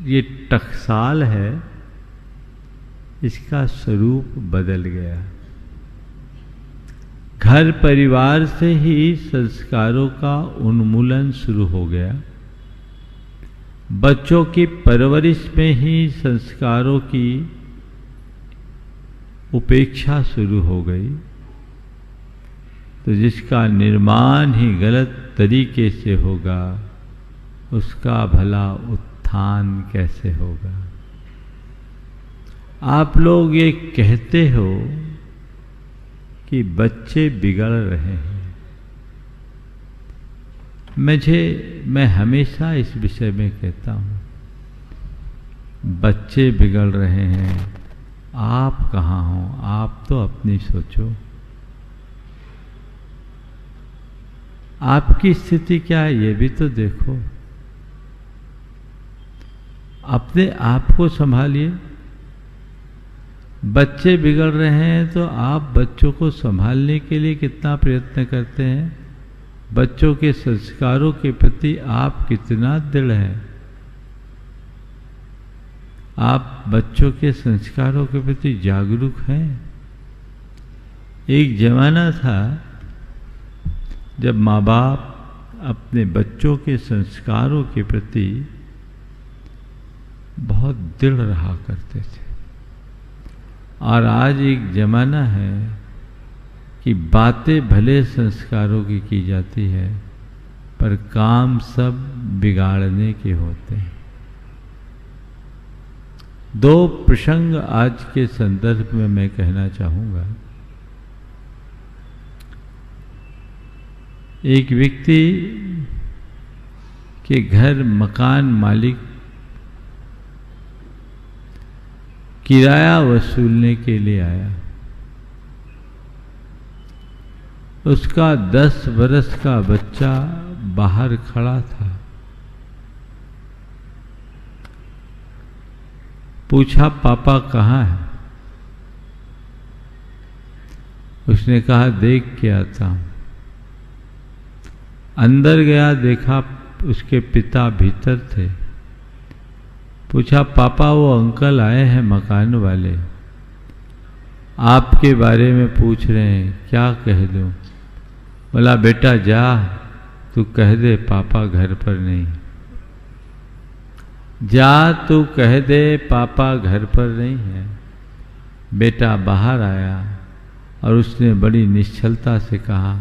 ये टकसाल है इसका स्वरूप बदल गया। घर परिवार से ही संस्कारों का उन्मूलन शुरू हो गया। बच्चों की परवरिश में ही संस्कारों की उपेक्षा शुरू हो गई। तो जिसका निर्माण ही गलत तरीके से होगा उसका भला उत्थान कैसे होगा? आप लोग ये कहते हो कि बच्चे बिगड़ रहे हैं। मैं हमेशा इस विषय में कहता हूँ, बच्चे बिगड़ रहे हैं, आप कहाँ हो? आप तो अपनी सोचो। आपकी स्थिति क्या है ये भी तो देखो। अपने आप को संभालिए। बच्चे बिगड़ रहे हैं तो आप बच्चों को संभालने के लिए कितना प्रयत्न करते हैं? बच्चों के संस्कारों के प्रति आप कितना दृढ़ हैं? आप बच्चों के संस्कारों के प्रति जागरूक हैं? एक जमाना था जब माँ बाप अपने बच्चों के संस्कारों के प्रति बहुत दृढ़ रहा करते थे, और आज एक जमाना है कि बातें भले संस्कारों की जाती है पर काम सब बिगाड़ने के होते हैं। दो प्रसंग आज के संदर्भ में मैं कहना चाहूँगा। एक व्यक्ति के घर मकान मालिक किराया वसूलने के लिए आया। उसका 10 वर्ष का बच्चा बाहर खड़ा था। पूछा, पापा कहाँ है? उसने कहा, देख के आता हूं। अंदर गया, देखा उसके पिता भीतर थे। पूछा, पापा वो अंकल आए हैं मकान वाले, आपके बारे में पूछ रहे हैं, क्या कह दूं? बोला, बेटा जा, तू कह दे पापा घर पर नहीं। जा, तू कह दे पापा घर पर नहीं है। बेटा बाहर आया और उसने बड़ी निश्चलता से कहा,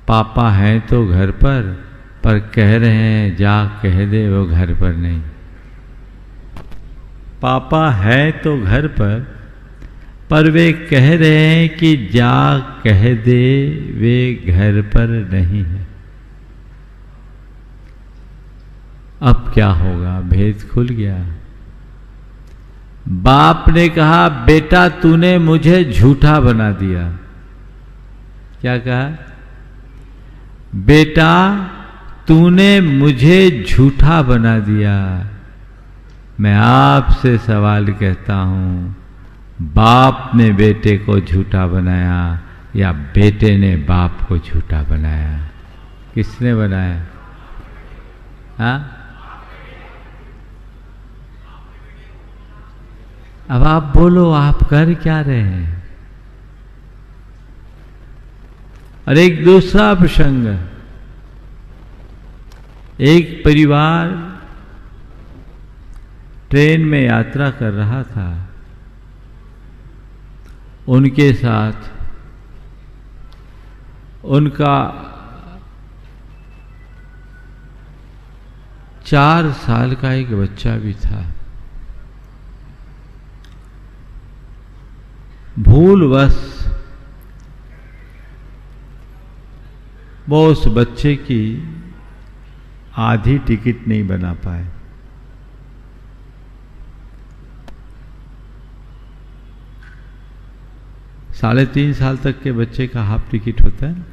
पापा हैं तो घर पर कह रहे हैं जा कह दे वो घर पर नहीं। पापा है तो घर पर वे कह रहे हैं कि जा कह दे वे घर पर नहीं है। अब क्या होगा? भेद खुल गया। बाप ने कहा बेटा तूने मुझे झूठा बना दिया। क्या कहा? बेटा तूने मुझे झूठा बना दिया। मैं आपसे सवाल कहता हूं, बाप ने बेटे को झूठा बनाया या बेटे ने बाप को झूठा बनाया? किसने बनाया? हाँ? अब आप बोलो, आप कर क्या रहे हैं? और एक दूसरा प्रसंग, एक परिवार ट्रेन में यात्रा कर रहा था। उनके साथ उनका 4 साल का एक बच्चा भी था। भूलवश वो उस बच्चे की आधी टिकट नहीं बना पाए। साढ़े 3 साल तक के बच्चे का हाफ टिकट होता है।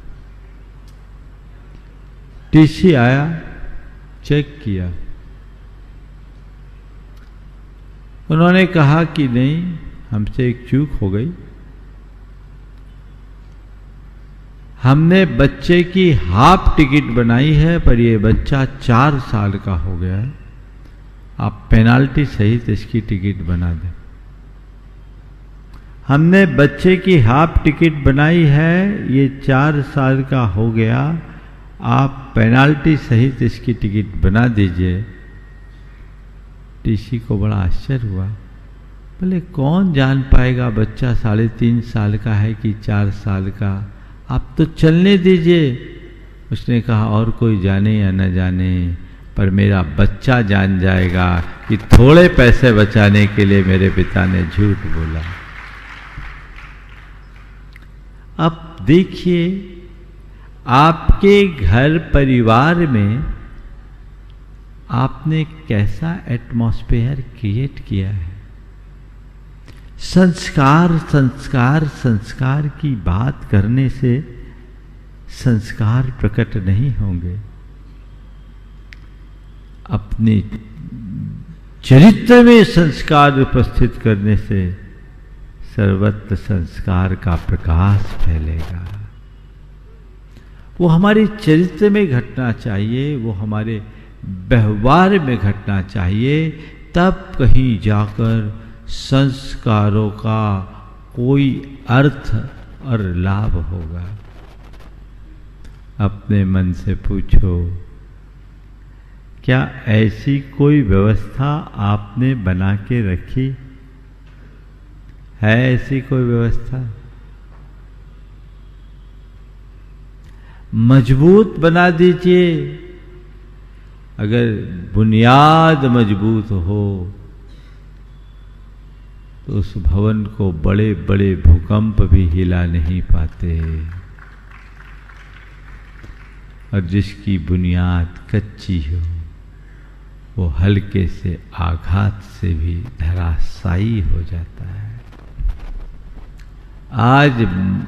टीसी आया, चेक किया, उन्होंने कहा कि नहीं, हमसे एक चूक हो गई। हमने बच्चे की हाफ टिकट बनाई है पर यह बच्चा 4 साल का हो गया है, आप पेनाल्टी सहित इसकी टिकट बना दें। हमने बच्चे की हाफ टिकट बनाई है, ये 4 साल का हो गया, आप पेनाल्टी सहित इसकी टिकट बना दीजिए। टीसी को बड़ा आश्चर्य हुआ, बोले कौन जान पाएगा बच्चा 3.5 साल का है कि 4 साल का, आप तो चलने दीजिए। उसने कहा और कोई जाने या न जाने, पर मेरा बच्चा जान जाएगा कि थोड़े पैसे बचाने के लिए मेरे पिता ने झूठ बोला। अब देखिए, आपके घर परिवार में आपने कैसा एटमॉस्फेयर क्रिएट किया है। संस्कार संस्कार संस्कार की बात करने से संस्कार प्रकट नहीं होंगे। अपने चरित्र में संस्कार उपस्थित करने से सर्वत्र संस्कार का प्रकाश फैलेगा। वो हमारे चरित्र में घटना चाहिए, वो हमारे व्यवहार में घटना चाहिए, तब कहीं जाकर संस्कारों का कोई अर्थ और लाभ होगा। अपने मन से पूछो, क्या ऐसी कोई व्यवस्था आपने बना के रखी है? ऐसी कोई व्यवस्था मजबूत बना दीजिए। अगर बुनियाद मजबूत हो तो उस भवन को बड़े बड़े भूकंप भी हिला नहीं पाते, और जिसकी बुनियाद कच्ची हो वो हल्के से आघात से भी धराशायी हो जाता है। आज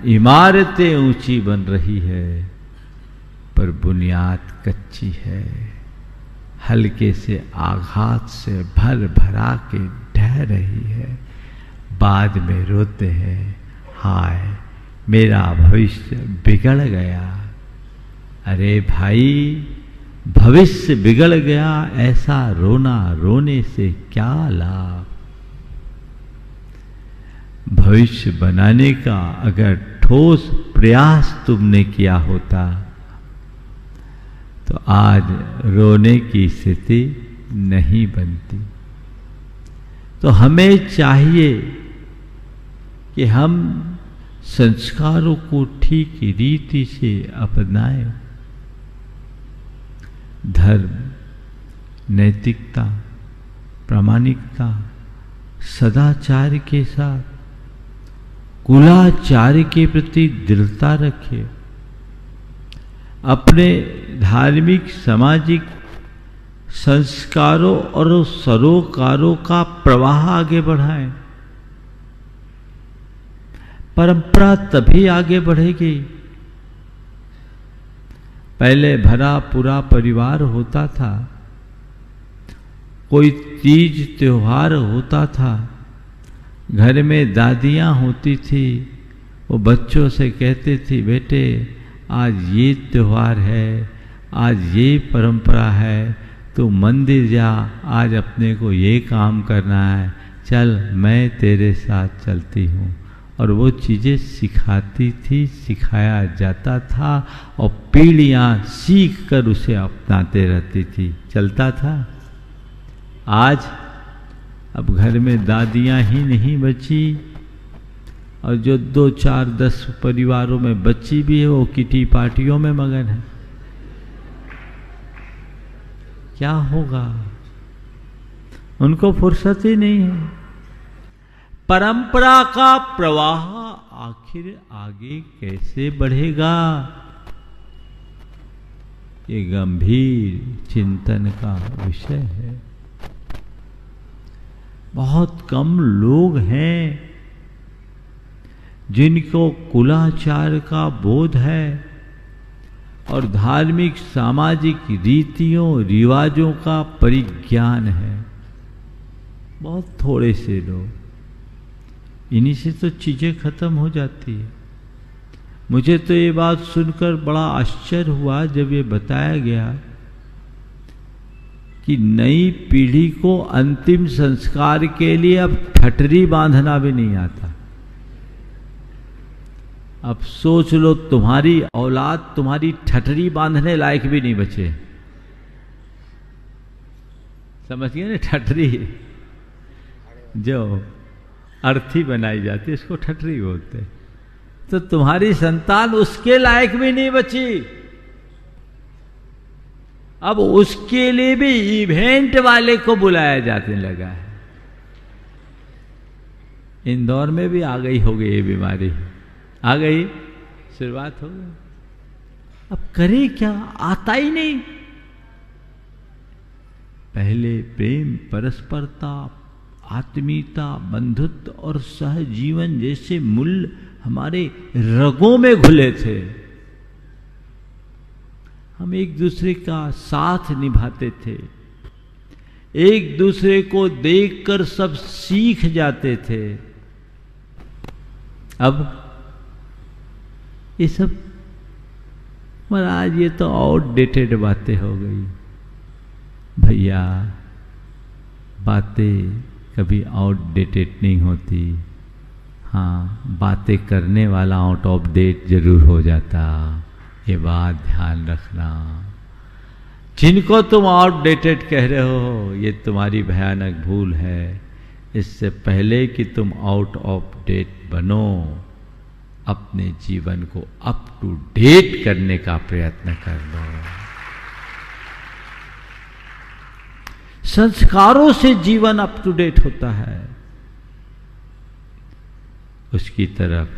इमारतें ऊंची बन रही है पर बुनियाद कच्ची है, हल्के से आघात से भर भरा के ढह रही है। बाद में रोते हैं, हाय मेरा भविष्य बिगड़ गया। अरे भाई, भविष्य बिगड़ गया, ऐसा रोना रोने से क्या लाभ? भविष्य बनाने का अगर ठोस प्रयास तुमने किया होता तो आज रोने की स्थिति नहीं बनती। तो हमें चाहिए कि हम संस्कारों को ठीक रीति से अपनाएं। धर्म, नैतिकता, प्रामाणिकता, सदाचार के साथ, कुलाचार के प्रति दृढ़ता रखिए। अपने धार्मिक सामाजिक संस्कारों और सरोकारों का प्रवाह आगे बढ़ाएं। परंपरा तभी आगे बढ़ेगी। पहले भरा पूरा परिवार होता था, कोई तीज त्योहार होता था, घर में दादियाँ होती थी, वो बच्चों से कहती थी, बेटे आज ये त्योहार है, आज ये परंपरा है, तू मंदिर जा, आज अपने को ये काम करना है, चल मैं तेरे साथ चलती हूँ। और वो चीज़ें सिखाती थी, सिखाया जाता था और पीढ़ियाँ सीख कर उसे अपनाते रहती थी, चलता था। आज अब घर में दादियाँ ही नहीं बची, और जो 2, 4, 10 परिवारों में बच्ची भी है वो किटी पार्टियों में मगन है। क्या होगा? उनको फुर्सत ही नहीं है। परंपरा का प्रवाह आखिर आगे कैसे बढ़ेगा? ये गंभीर चिंतन का विषय है। बहुत कम लोग हैं जिनको कुलाचार का बोध है और धार्मिक सामाजिक रीतियों रिवाजों का परिज्ञान है। बहुत थोड़े से लोग, इन्हीं से तो चीजें खत्म हो जाती है। मुझे तो ये बात सुनकर बड़ा आश्चर्य हुआ जब ये बताया गया कि नई पीढ़ी को अंतिम संस्कार के लिए अब ठटरी बांधना भी नहीं आता। अब सोच लो, तुम्हारी औलाद तुम्हारी ठटरी बांधने लायक भी नहीं बचे। समझिए ना, ठटरी जो अर्थी बनाई जाती है इसको ठटरी बोलते हैं। तो तुम्हारी संतान उसके लायक भी नहीं बची। अब उसके लिए भी इवेंट वाले को बुलाया जाने लगा है। इंदौर में भी आ गई होगी ये बीमारी, आ गई, शुरुआत हो गई। अब करे क्या? आता ही नहीं। पहले प्रेम, परस्परता, आत्मीयता, बंधुत्व और सहजीवन जैसे मूल्य हमारे रगों में घुले थे। हम एक दूसरे का साथ निभाते थे, एक दूसरे को देखकर सब सीख जाते थे। अब ये सब महाराज, ये तो आउटडेटेड बातें हो गई भैया। बातें कभी आउटडेटेड नहीं होती। हाँ, बातें करने वाला आउट ऑफ डेट जरूर हो जाता, ये बात ध्यान रखना। जिनको तुम आउटडेटेड कह रहे हो, ये तुम्हारी भयानक भूल है। इससे पहले कि तुम आउट ऑफ डेट बनो, अपने जीवन को अप टू डेट करने का प्रयत्न कर लो। संस्कारों से जीवन अप टू डेट होता है। उसकी तरफ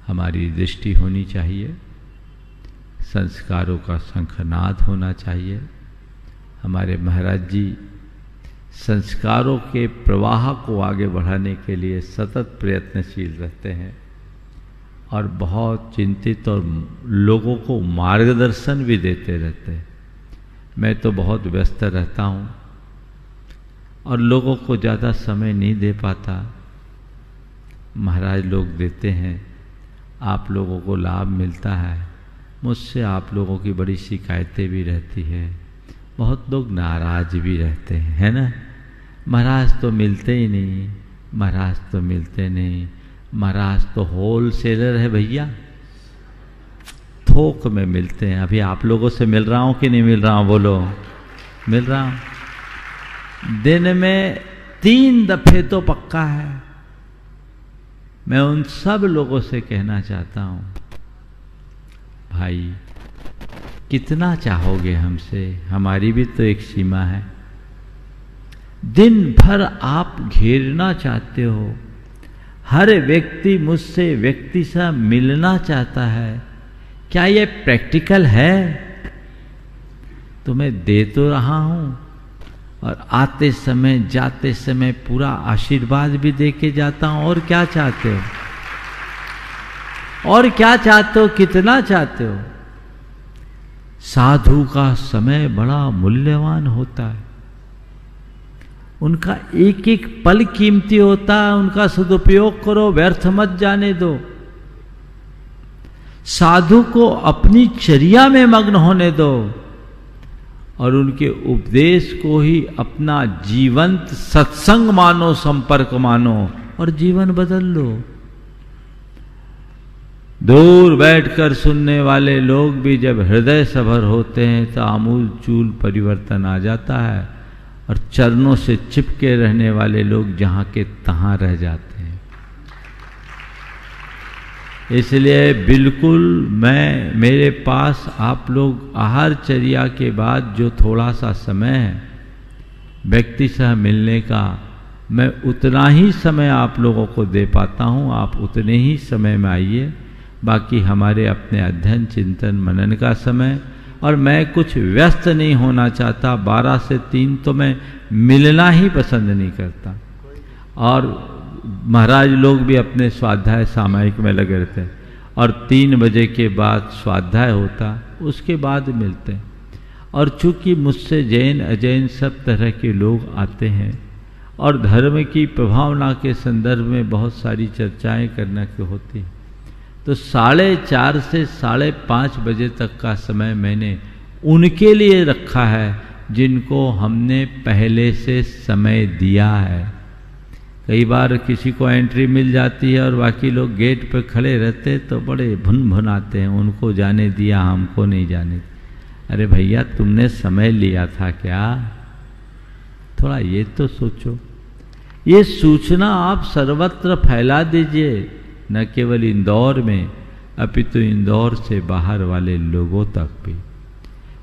हमारी दृष्टि होनी चाहिए। संस्कारों का शंखनाद होना चाहिए। हमारे महाराज जी संस्कारों के प्रवाह को आगे बढ़ाने के लिए सतत प्रयत्नशील रहते हैं और बहुत चिंतित और लोगों को मार्गदर्शन भी देते रहते हैं। मैं तो बहुत व्यस्त रहता हूँ और लोगों को ज़्यादा समय नहीं दे पाता। महाराज लोग देते हैं, आप लोगों को लाभ मिलता है। मुझसे आप लोगों की बड़ी शिकायतें भी रहती है, बहुत लोग नाराज भी रहते हैं, है ना। महाराज तो मिलते ही नहीं, महाराज तो मिलते नहीं। महाराज तो होल सेलर है भैया, थोक में मिलते हैं। अभी आप लोगों से मिल रहा हूँ कि नहीं मिल रहा हूँ? बोलो, मिल रहा हूँ। दिन में 3 दफे तो पक्का है। मैं उन सब लोगों से कहना चाहता हूँ, भाई कितना चाहोगे हमसे? हमारी भी तो एक सीमा है। दिन भर आप घेरना चाहते हो, हर व्यक्ति मुझसे व्यक्ति से मिलना चाहता है, क्या ये प्रैक्टिकल है? तो मैं दे तो रहा हूं और आते समय जाते समय पूरा आशीर्वाद भी दे के जाता हूं। और क्या चाहते हो? और क्या चाहते हो? कितना चाहते हो? साधु का समय बड़ा मूल्यवान होता है, उनका एक एक पल कीमती होता है, उनका सदुपयोग करो, व्यर्थ मत जाने दो। साधु को अपनी चर्या में मग्न होने दो और उनके उपदेश को ही अपना जीवंत सत्संग मानो, संपर्क मानो और जीवन बदल लो। दूर बैठकर सुनने वाले लोग भी जब हृदय सभर होते हैं तो आमूल चूल परिवर्तन आ जाता है और चरणों से चिपके रहने वाले लोग जहां के तहां रह जाते हैं। इसलिए बिल्कुल मेरे पास आप लोग आहारचर्या के बाद जो थोड़ा सा समय है व्यक्ति से मिलने का, मैं उतना ही समय आप लोगों को दे पाता हूं। आप उतने ही समय में आइए, बाकी हमारे अपने अध्ययन चिंतन मनन का समय, और मैं कुछ व्यस्त नहीं होना चाहता। 12 से 3 तो मैं मिलना ही पसंद नहीं करता, और महाराज लोग भी अपने स्वाध्याय सामायिक में लगे रहते हैं, और 3 बजे के बाद स्वाध्याय होता, उसके बाद मिलते हैं। और चूंकि मुझसे जैन अजैन सब तरह के लोग आते हैं और धर्म की प्रभावना के संदर्भ में बहुत सारी चर्चाएं करने की होती हैं, तो 4:30 से 5:30 बजे तक का समय मैंने उनके लिए रखा है जिनको हमने पहले से समय दिया है। कई बार किसी को एंट्री मिल जाती है और बाकी लोग गेट पर खड़े रहते तो बड़े भुन भुनाते हैं, उनको जाने दिया हमको नहीं जाने दिया। अरे भैया तुमने समय लिया था क्या? थोड़ा ये तो सोचो। ये सूचना आप सर्वत्र फैला दीजिए, न केवल इंदौर में अपितु इंदौर से बाहर वाले लोगों तक भी,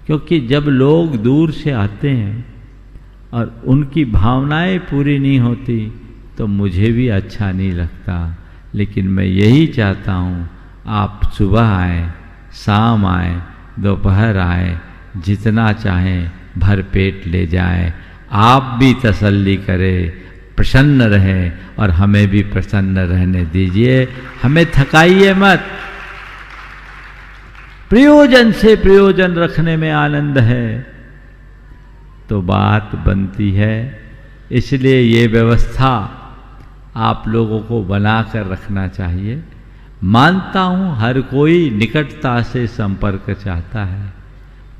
क्योंकि जब लोग दूर से आते हैं और उनकी भावनाएं पूरी नहीं होती तो मुझे भी अच्छा नहीं लगता। लेकिन मैं यही चाहता हूँ आप सुबह आए, शाम आए, दोपहर आए, जितना चाहें भर पेट ले जाएं, आप भी तसल्ली करें, प्रसन्न रहें और हमें भी प्रसन्न रहने दीजिए। हमें थकाइए मत। प्रयोजन से प्रयोजन रखने में आनंद है तो बात बनती है। इसलिए ये व्यवस्था आप लोगों को बनाकर रखना चाहिए। मानता हूँ हर कोई निकटता से संपर्क चाहता है,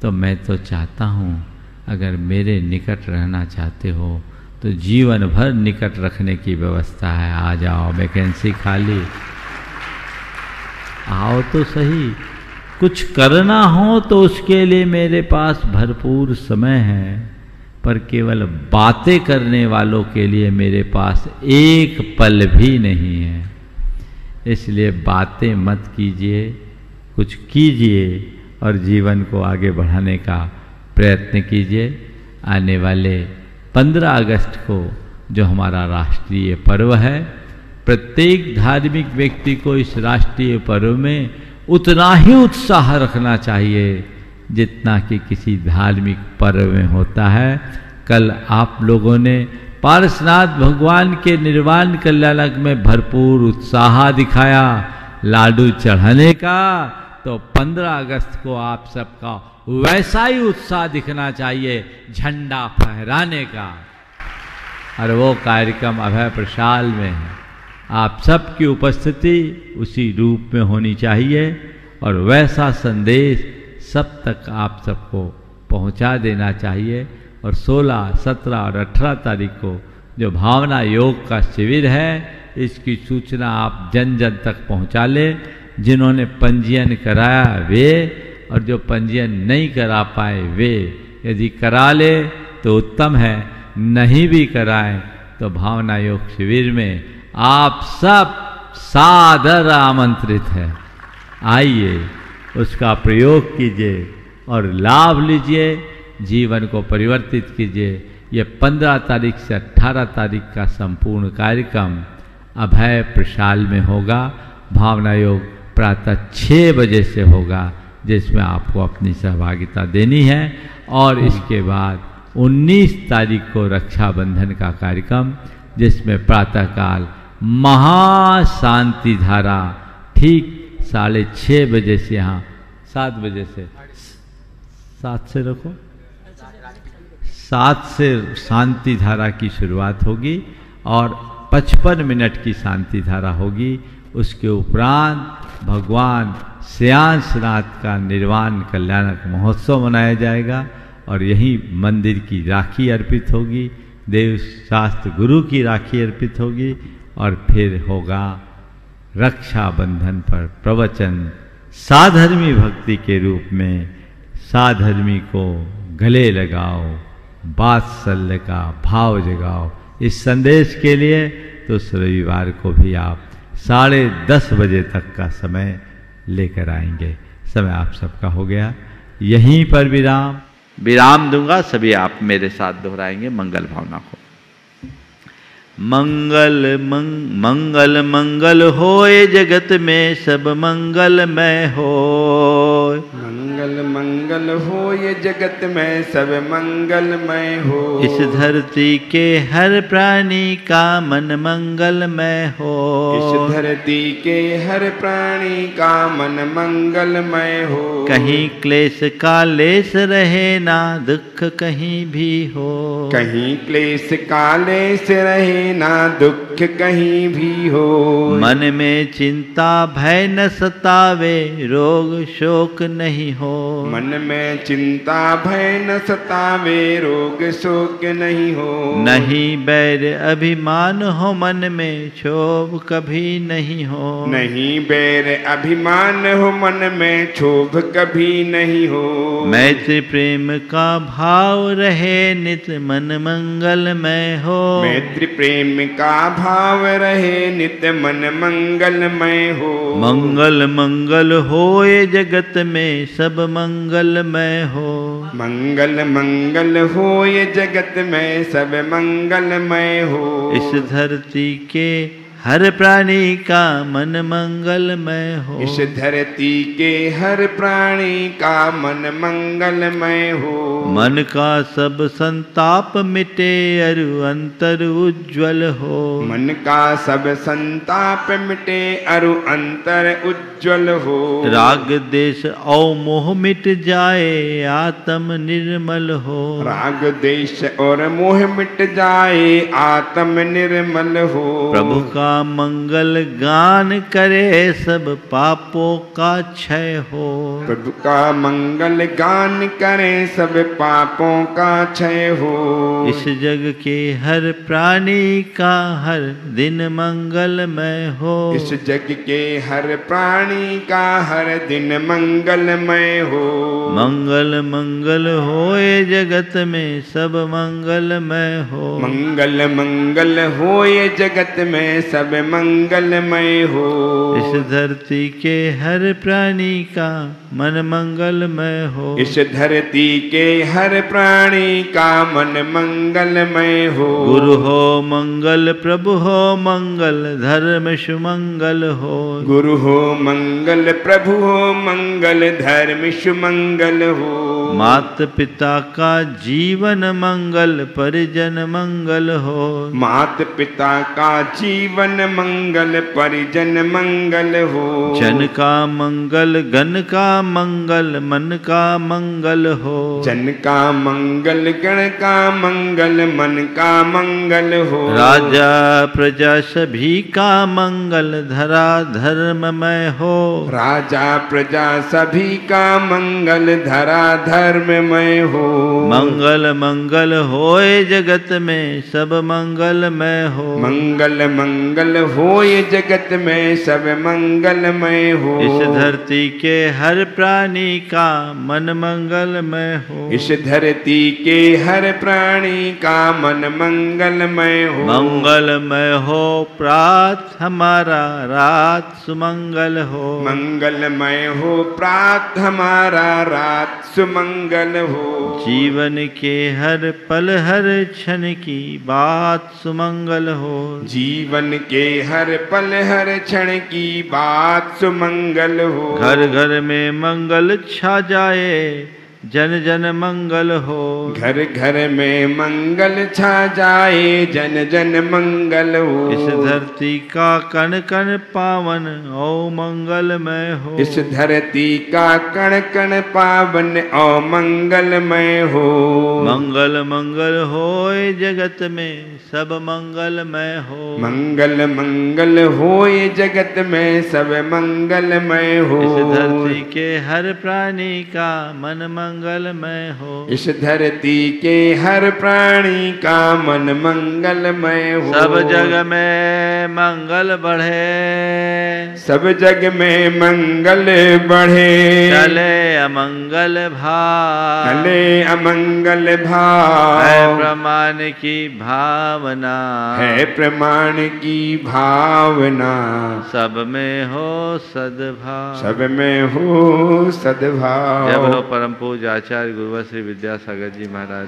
तो मैं तो चाहता हूँ अगर मेरे निकट रहना चाहते हो तो जीवन भर निकट रखने की व्यवस्था है। आ जाओ, वैकेंसी खाली, आओ तो सही। कुछ करना हो तो उसके लिए मेरे पास भरपूर समय है, पर केवल बातें करने वालों के लिए मेरे पास एक पल भी नहीं है। इसलिए बातें मत कीजिए, कुछ कीजिए और जीवन को आगे बढ़ाने का प्रयत्न कीजिए। आने वाले 15 अगस्त को जो हमारा राष्ट्रीय पर्व है, प्रत्येक धार्मिक व्यक्ति को इस राष्ट्रीय पर्व में उतना ही उत्साह रखना चाहिए जितना कि किसी धार्मिक पर्व में होता है। कल आप लोगों ने पारसनाथ भगवान के निर्वाण कल्याणक में भरपूर उत्साह दिखाया लाडू चढ़ाने का, तो 15 अगस्त को आप सबका वैसा ही उत्साह दिखना चाहिए झंडा फहराने का। और वो कार्यक्रम अभय प्रशाल में है। आप सबकी उपस्थिति उसी रूप में होनी चाहिए और वैसा संदेश सब तक आप सबको पहुंचा देना चाहिए। और 16, 17 और 18 तारीख को जो भावना योग का शिविर है, इसकी सूचना आप जन जन तक पहुंचा लें। जिन्होंने पंजीयन कराया वे, और जो पंजीयन नहीं करा पाए वे, यदि करा ले तो उत्तम है, नहीं भी कराएं तो भावना योग शिविर में आप सब सादर आमंत्रित है। आइए, उसका प्रयोग कीजिए और लाभ लीजिए, जीवन को परिवर्तित कीजिए। ये 15 तारीख से 18 तारीख का संपूर्ण कार्यक्रम अभय प्रशाल में होगा। भावना योग प्रातः 6 बजे से होगा, जिसमें आपको अपनी सहभागिता देनी है। और इसके बाद 19 तारीख को रक्षाबंधन का कार्यक्रम, जिसमें प्रातःकाल महाशांति धारा ठीक 6:30 बजे से, यहाँ 7 बजे से, 7 से रखो, 7 से शांति धारा की शुरुआत होगी और 55 मिनट की शांति धारा होगी। उसके उपरांत भगवान श्रेयांसनाथ का निर्वाण कल्याणक महोत्सव मनाया जाएगा और यहीं मंदिर की राखी अर्पित होगी, देव शास्त्र गुरु की राखी अर्पित होगी और फिर होगा रक्षाबंधन पर प्रवचन। साधर्मी भक्ति के रूप में साधर्मी को गले लगाओ, वात्सल्य का भाव जगाओ। इस संदेश के लिए तो इस रविवार को भी आप 10:30 बजे तक का समय लेकर आएंगे। समय आप सबका हो गया, यहीं पर विराम दूंगा। सभी आप मेरे साथ दोहराएंगे मंगल भावना को। मंगल मंगल मंगल होए जगत में सब मंगलमय होय। मंगल मंगल होए जगत में सब मंगलमय हो। इस धरती के हर प्राणी का मन मंगलमय हो। इस धरती के हर प्राणी का मन मंगलमय हो। कहीं क्लेश का लेस रहे ना दुख कहीं भी हो। कहीं क्लेश का लेस रहे ना दुख कहीं भी हो। मन में चिंता भय न सतावे रोग शोक नहीं हो। मन में चिंता भय न सतावे रोग शोक नहीं हो। नहीं बैर अभिमान हो मन में क्षोभ कभी नहीं हो। नहीं बैर अभिमान हो मन में क्षोभ कभी नहीं हो। मैत्री प्रेम का भाव रहे नित मन मंगलमय हो। मैत्री प्रेम का भाव रहे नित मन मंगलमय हो। मंगल मंगल होए जगत में सब मंगलमय हो। मंगल मंगल होए जगत में सब मंगलमय हो। इस धरती के हर प्राणी का मन मंगलमय हो। इस धरती के हर प्राणी का मन मंगलमय हो। मन का सब संताप मिटे अरु अंतर उज्ज्वल हो। मन का सब संताप मिटे अरु अंतर उज्ज्वल हो। राग देश और मोह मिट जाए आत्म निर्मल हो। राग देश और मोह मिट जाए आत्म निर्मल हो। प्रभु का मंगल गान करे सब पापों का क्षय हो। प्रभु का मंगल गान करे सब पापों का क्षय हो। इस जग के हर प्राणी का हर दिन मंगलमय हो। इस जग के हर प्राणी का हर दिन मंगलमय हो। मंगल मंगल होए जगत में सब मंगलमय हो। मंगल मंगल होए जगत में सब मंगलमय हो। इस धरती के हर प्राणी का मन मंगलमय हो। इस धरती के हर प्राणी का मन मंगलमय हो। गुरु हो मंगल प्रभु हो मंगल धर्म सुमंगल हो। गुरु हो मंगल प्रभु हो मंगल धर्म सुमंगल हो। मात पिता का जीवन मंगल परिजन मंगल हो। मात पिता का जीवन मंगल परिजन मंगल हो। जन का मंगल गण का मंगल मन का मंगल हो। जन का मंगल गण का मंगल मन का मंगल हो। राजा प्रजा सभी का मंगल धरा धर्ममय हो। राजा प्रजा सभी का मंगल धरा धर्ममय हो। मंगल मंगल होए जगत में सब मंगलमय हो। मंगल मंगल होए जगत में सब मंगलमय हो। इस धरती के हर प्राणी का मन मंगलमय हो। इस धरती के हर प्राणी का मन मंगलमय हो। मंगलमय हो प्रात हमारा रात सुमंगल हो। मंगलमय हो प्रात हमारा रात सुमंगल मंगल हो। जीवन के हर पल हर क्षण की बात सुमंगल हो। जीवन के हर पल हर क्षण की बात सुमंगल हो। घर घर में मंगल छा जाए, जन जन मंगल हो। घर घर में मंगल छा जाए, जन जन मंगल हो। इस धरती का कण कण पावन ओ मंगलमय हो। इस धरती का कण कण पावन ओ मंगलमय हो। मंगल मंगल होए जगत में सब मंगलमय हो। मंगल मंगल होए जगत में सब मंगलमय हो। इस धरती के हर प्राणी का मन मंगलमय हो। इस धरती के हर प्राणी का मन मंगलमय हो। सब जग में मंगल बढ़े, सब जग में मंगल बढ़े। चले अमंगल भाव, चले अमंगल भाव। है प्रमाण की भावना, है प्रमाण की भावना। सब में हो सद्भाव। सब में हो सद्भाव। जय बोलो परम पूज्य आचार्य गुरुवर श्री विद्यासागर जी महाराज।